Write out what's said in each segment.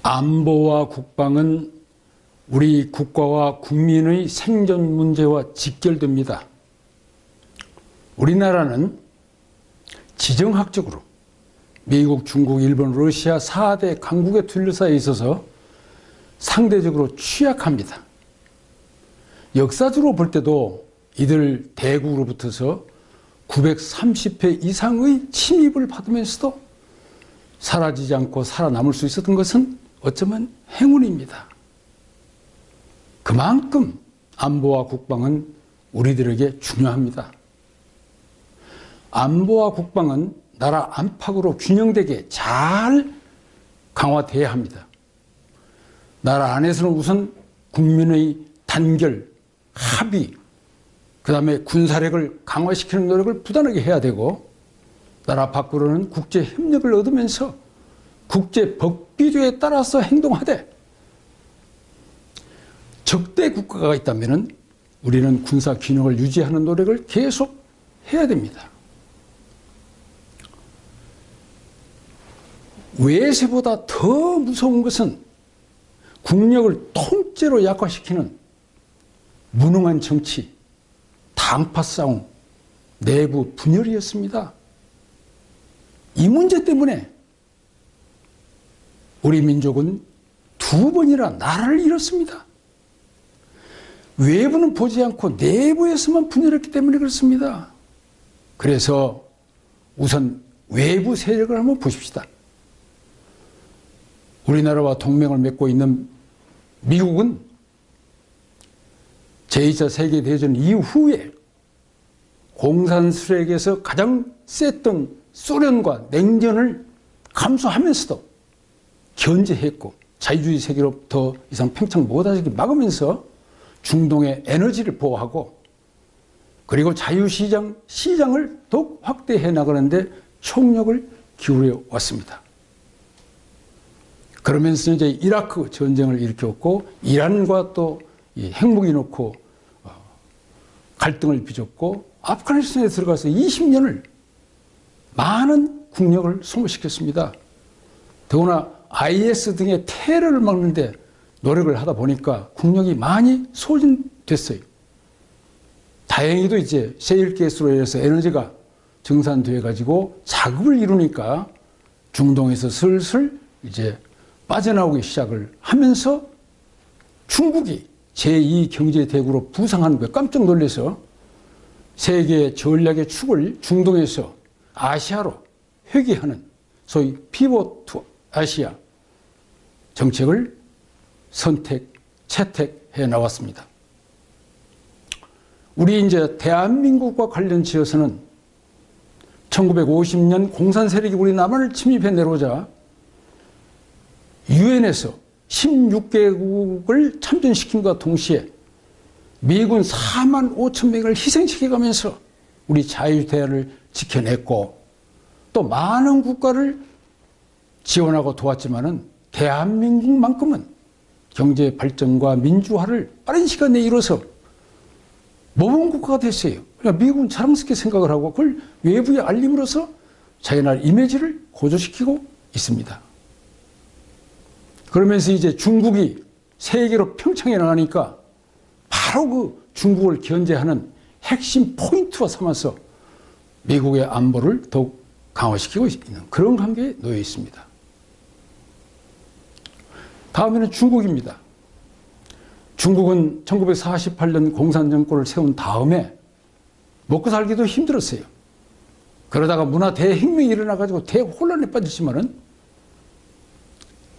안보와 국방은 우리 국가와 국민의 생존 문제와 직결됩니다. 우리나라는 지정학적으로 미국, 중국, 일본, 러시아 4대 강국의 둘러싸여 있어서 상대적으로 취약합니다. 역사적으로 볼 때도 이들 대국으로부터서 930회 이상의 침입을 받으면서도 사라지지 않고 살아남을 수 있었던 것은 어쩌면 행운입니다. 그만큼 안보와 국방은 우리들에게 중요합니다. 안보와 국방은 나라 안팎으로 균형되게 잘 강화돼야 합니다. 나라 안에서는 우선 국민의 단결, 합의, 그 다음에 군사력을 강화시키는 노력을 부단하게 해야 되고, 나라 밖으로는 국제협력을 얻으면서 국제법규에 따라서 행동하되, 적대 국가가 있다면 우리는 군사 균형을 유지하는 노력을 계속 해야 됩니다. 외세보다 더 무서운 것은 국력을 통째로 약화시키는 무능한 정치, 당파 싸움, 내부 분열이었습니다. 이 문제 때문에 우리 민족은 2번이나 나라를 잃었습니다. 외부는 보지 않고 내부에서만 분열했기 때문에 그렇습니다. 그래서 우선 외부 세력을 한번 보십시다. 우리나라와 동맹을 맺고 있는 미국은 제2차 세계대전 이후에 공산수력에서 가장 셌던 소련과 냉전을 감수하면서도 견제했고, 자유주의 세계로 더 이상 팽창 못하게 막으면서 중동의 에너지를 보호하고, 그리고 시장을 더욱 확대해 나가는데 총력을 기울여 왔습니다. 그러면서 이제 이라크 전쟁을 일으켰고, 이란과 또 핵무기 놓고 갈등을 빚었고, 아프가니스탄에 들어가서 20년을 많은 국력을 소모시켰습니다. 더구나 IS 등의 테러를 막는데 노력을 하다 보니까 국력이 많이 소진됐어요. 다행히도 이제 셰일가스로 인해서 에너지가 정산돼 가지고 자급을 이루니까 중동에서 슬슬 이제 빠져나오기 시작을 하면서 중국이 제2경제대국으로 부상하는 거에 깜짝 놀라서 세계 전략의 축을 중동에서 아시아로 회귀하는 소위 피봇 투 아시아 정책을 채택해 나왔습니다. 우리 이제 대한민국과 관련 지어서는 1950년 공산 세력이 우리 남한을 침입해 내려오자 유엔에서 16개국을 참전시킴과 동시에 미군 4만 5천 명을 희생시켜가면서 우리 자유대한을 지켜냈고, 또 많은 국가를 지원하고 도왔지만은 대한민국만큼은 경제 발전과 민주화를 빠른 시간 내에 이뤄서 모범 국가가 됐어요. 그러니까 미국은 자랑스럽게 생각을 하고 그걸 외부에 알림으로써 자기 나라 이미지를 고조시키고 있습니다. 그러면서 이제 중국이 세계로 평창해 나가니까 바로 그 중국을 견제하는 핵심 포인트와 삼아서 미국의 안보를 더욱 강화시키고 있는 그런 관계에 놓여 있습니다. 다음에는 중국입니다. 중국은 1948년 공산정권을 세운 다음에 먹고 살기도 힘들었어요. 그러다가 문화 대혁명이 일어나가지고 대혼란에 빠졌지만은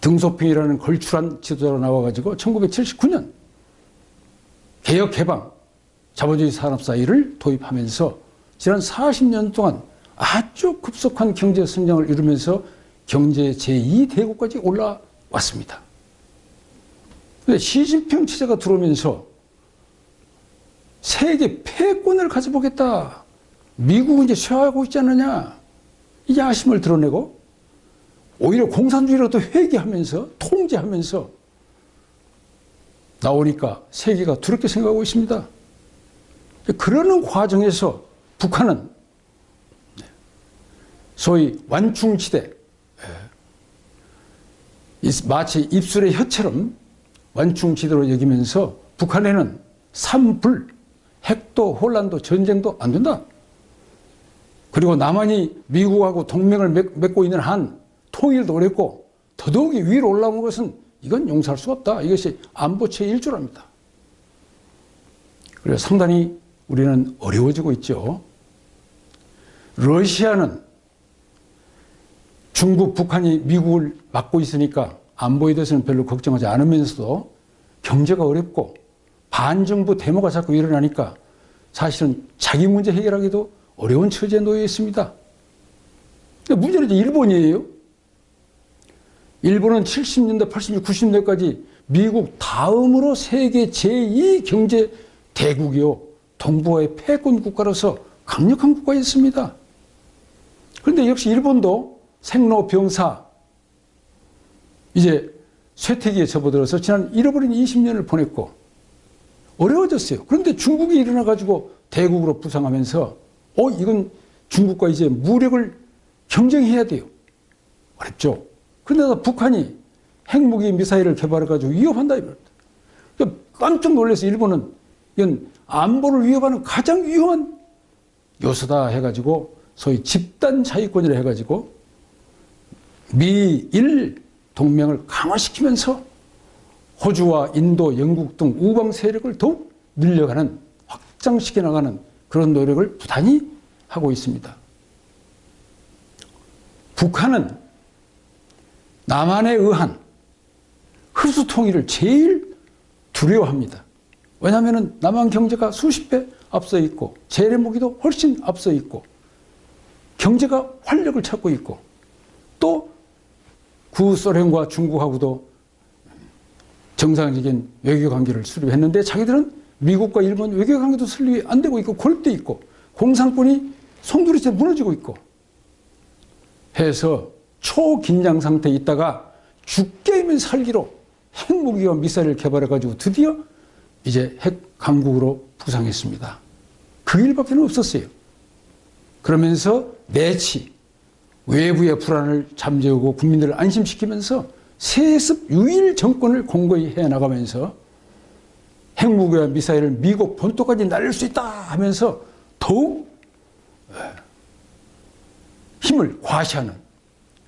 등소평이라는 걸출한 지도자가 나와가지고 1979년 개혁 개방 자본주의 산업 사회를 도입하면서 지난 40년 동안 아주 급속한 경제 성장을 이루면서 경제 제2대국까지 올라왔습니다. 그런데 시진핑 체제가 들어오면서 세계 패권을 가져보겠다. 미국은 이제 쇠하고 있지 않느냐. 이 야심을 드러내고 오히려 공산주의로 또 회귀하면서 통제하면서 나오니까 세계가 두렵게 생각하고 있습니다. 그러는 과정에서 북한은 소위 완충지대, 마치 입술의 혀처럼 완충지대로 여기면서 북한에는 산불, 핵도 혼란도 전쟁도 안 된다. 그리고 남한이 미국하고 동맹을 맺고 있는 한 통일도 어렵고 더더욱이 위로 올라오는 것은 이건 용서할 수가 없다. 이것이 안보체의 일조랍니다. 그래서 상당히 우리는 어려워지고 있죠. 러시아는 중국, 북한이 미국을 막고 있으니까 안보에 대해서는 별로 걱정하지 않으면서도 경제가 어렵고 반정부 데모가 자꾸 일어나니까 사실은 자기 문제 해결하기도 어려운 처지에 놓여 있습니다. 문제는 이제 일본이에요. 일본은 70년대, 80년대, 90년대까지 미국 다음으로 세계 제2 경제 대국이요. 동북아의 패권 국가로서 강력한 국가였습니다. 그런데 역시 일본도 생로병사, 이제 쇠퇴기에 접어들어서 지난 잃어버린 20년을 보냈고 어려워졌어요. 그런데 중국이 일어나가지고 대국으로 부상하면서 이건 중국과 이제 무력을 경쟁해야 돼요. 어렵죠. 그런데 북한이 핵무기 미사일을 개발해가지고 위협한다. 그러니까 깜짝 놀라서 일본은 이건 안보를 위협하는 가장 위험한 요소다 해가지고 소위 집단 자위권이라 해가지고 미일 동맹을 강화시키면서 호주와 인도, 영국 등 우방 세력을 더욱 늘려가는, 확장시켜 나가는 그런 노력을 부단히 하고 있습니다. 북한은 남한에 의한 흡수 통일을 제일 두려워합니다. 왜냐하면 남한 경제가 수십 배 앞서 있고 재래 무기도 훨씬 앞서 있고 경제가 활력을 찾고 있고 또 구소련과 중국하고도 정상적인 외교관계를 수립했는데 자기들은 미국과 일본 외교관계도 수립이 안 되고 있고 고립돼 있고 공산권이 송두리째 무너지고 있고 해서 초긴장 상태에 있다가 죽게 되면 살기로 핵무기와 미사일을 개발해가지고 드디어 이제 핵 강국으로 부상했습니다. 그 일밖에 없었어요. 그러면서 내치, 외부의 불안을 잠재우고 국민들을 안심시키면서 세습 유일 정권을 공고히 해나가면서 핵무기와 미사일을 미국 본토까지 날릴 수 있다 하면서 더욱 힘을 과시하는,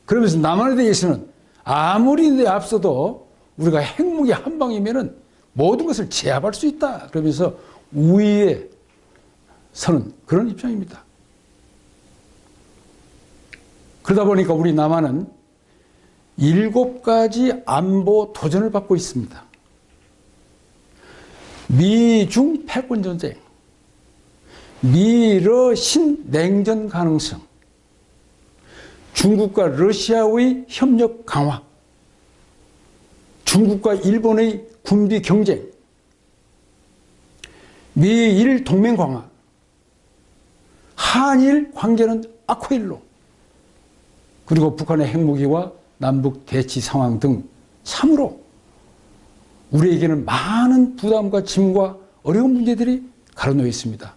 그러면서 남한에 대해서는 아무리 내 앞서도 우리가 핵무기 한 방이면은 모든 것을 제압할 수 있다 그러면서 우위에 서는 그런 입장입니다. 그러다 보니까 우리 남한은 7가지 안보 도전을 받고 있습니다. 미중 패권 전쟁, 미러신 냉전 가능성, 중국과 러시아의 협력 강화, 중국과 일본의 군비 경쟁, 미일 동맹 강화, 한일 관계는 악화일로, 그리고 북한의 핵무기와 남북 대치 상황 등 참으로 우리에게는 많은 부담과 짐과 어려운 문제들이 가로놓여 있습니다.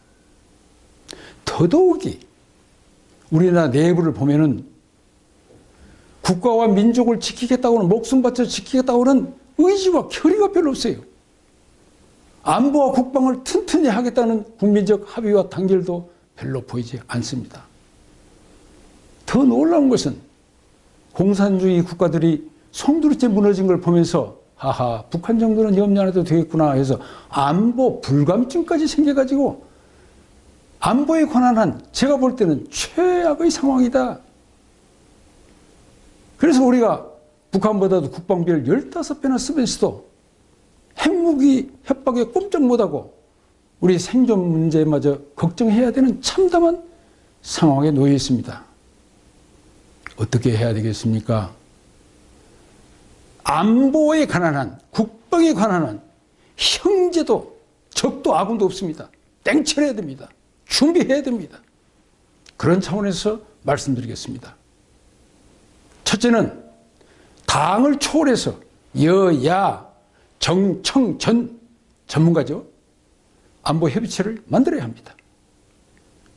더더욱이 우리나라 내부를 보면은 국가와 민족을 지키겠다고는, 목숨 바쳐 지키겠다고는 의지와 결의가 별로 없어요. 안보와 국방을 튼튼히 하겠다는 국민적 합의와 단결도 별로 보이지 않습니다. 더 놀라운 것은 공산주의 국가들이 송두리째 무너진 걸 보면서 하하, 북한 정도는 염려 안 해도 되겠구나 해서 안보 불감증까지 생겨가지고 안보에 관한 한 제가 볼 때는 최악의 상황이다. 그래서 우리가 북한보다도 국방비를 15배나 쓰면서도 핵무기 협박에 꼼짝 못하고 우리 생존 문제마저 걱정해야 되는 참담한 상황에 놓여 있습니다. 어떻게 해야 되겠습니까? 안보에 관한 한, 국방에 관한 한 형제도 적도 아군도 없습니다. 땡쳐내야 됩니다. 준비해야 됩니다. 그런 차원에서 말씀드리겠습니다. 첫째는 당을 초월해서 여야 정청 전 전문가죠. 안보협의체를 만들어야 합니다.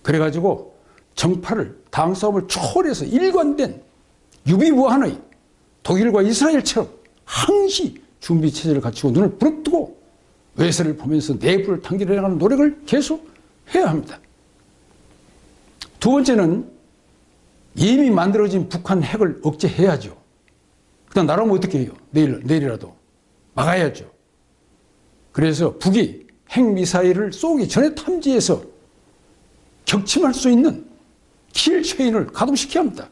그래가지고 정파를, 당 싸움을 초월해서 일관된 유비무한의 독일과 이스라엘처럼 항시 준비 체제를 갖추고 눈을 부릅뜨고 외세를 보면서 내부를 단결해 나가는 노력을 계속 해야 합니다. 두 번째는 이미 만들어진 북한 핵을 억제해야죠. 그다음 나라면 어떻게 해요? 내일이라도 막아야죠. 그래서 북이 핵미사일을 쏘기 전에 탐지해서 격침할 수 있는 킬체인을 가동시켜야 합니다.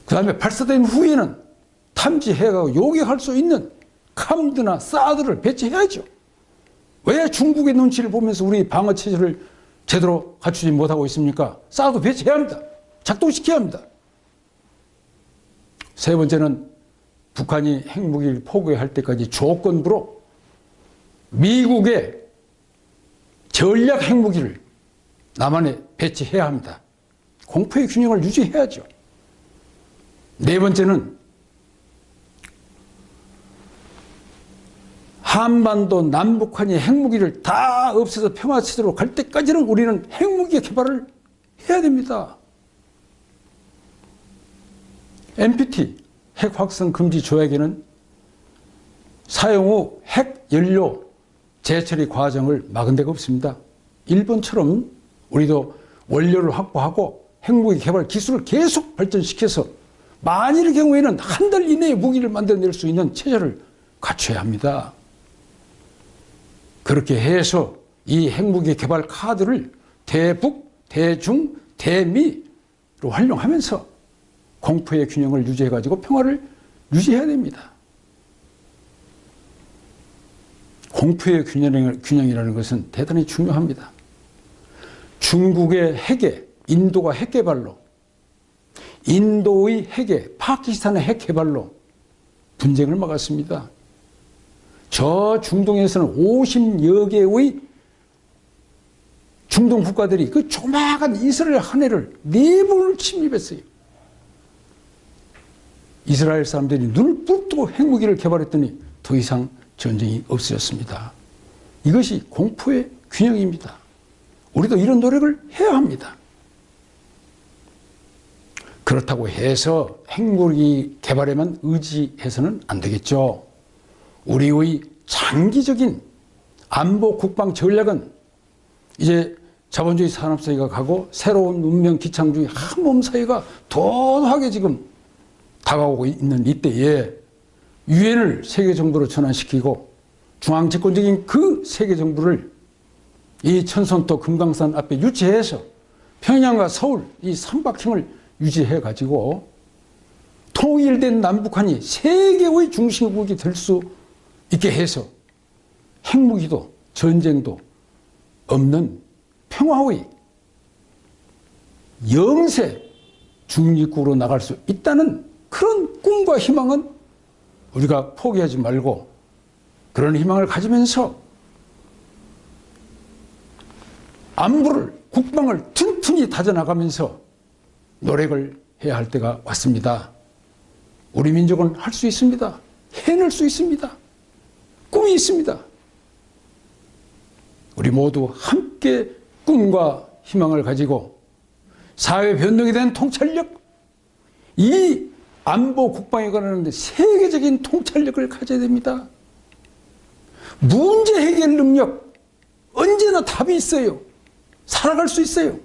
그 다음에 발사된 후에는 탐지해가고 요격할 수 있는 캄드나 사드를 배치해야죠. 왜 중국의 눈치를 보면서 우리 방어체제를 제대로 갖추지 못하고 있습니까? 사드 배치해야 합니다. 작동시켜야 합니다. 세 번째는 북한이 핵무기를 포기할 때까지 조건부로 미국의 전략 핵무기를 남한에 배치해야 합니다. 공포의 균형을 유지해야죠. 네 번째는 한반도 남북한이 핵무기를 다 없애서 평화체제로 갈 때까지는 우리는 핵무기 개발을 해야 됩니다. NPT 핵 확산 금지 조약에는 사용 후 핵 연료 재처리 과정을 막은 데가 없습니다. 일본처럼 우리도 원료를 확보하고 핵무기 개발 기술을 계속 발전시켜서 만일의 경우에는 한 달 이내에 무기를 만들어낼 수 있는 체제를 갖춰야 합니다. 그렇게 해서 이 핵무기 개발 카드를 대북, 대중, 대미로 활용하면서 공포의 균형을 유지해가지고 평화를 유지해야 됩니다. 공포의 균형이라는 것은 대단히 중요합니다. 중국의 핵에 인도가 핵 개발로, 인도의 핵에 파키스탄의 핵 개발로 분쟁을 막았습니다. 저 중동에서는 50여 개의 중동 국가들이 그 조막한 이스라엘 한 해를 4번을 침입했어요. 이스라엘 사람들이 눈을 부릅뜨고 핵무기를 개발했더니 더 이상 전쟁이 없어졌습니다. 이것이 공포의 균형입니다. 우리도 이런 노력을 해야 합니다. 그렇다고 해서 핵무기 개발에만 의지해서는 안 되겠죠. 우리의 장기적인 안보 국방 전략은 이제 자본주의 산업사회가 가고 새로운 문명 기창주의 한몸 사회가 도도하게 지금 다가오고 있는 이때에 유엔을 세계 정부로 전환시키고 중앙 집권적인 그 세계 정부를 이 천선도 금강산 앞에 유치해서 평양과 서울 이 삼각형을 유지해 가지고 통일된 남북한이 세계의 중심국이 될 수 있게 해서 핵무기도 전쟁도 없는 평화의 영세 중립국으로 나갈 수 있다는 그런 꿈과 희망은 우리가 포기하지 말고 그런 희망을 가지면서 안보를, 국방을 튼튼히 다져나가면서 노력을 해야 할 때가 왔습니다. 우리 민족은 할 수 있습니다. 해낼 수 있습니다. 꿈이 있습니다. 우리 모두 함께 꿈과 희망을 가지고 사회 변동에 대한 통찰력, 이 안보 국방에 관한 세계적인 통찰력을 가져야 됩니다. 문제 해결 능력, 언제나 답이 있어요. 살아갈 수 있어요.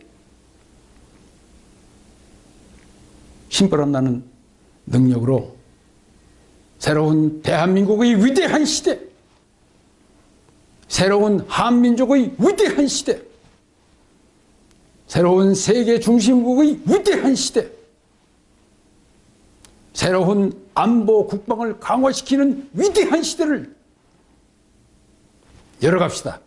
신바람 나는 능력으로 새로운 대한민국의 위대한 시대, 새로운 한민족의 위대한 시대, 새로운 세계 중심국의 위대한 시대, 새로운 안보 국방을 강화시키는 위대한 시대를 열어갑시다.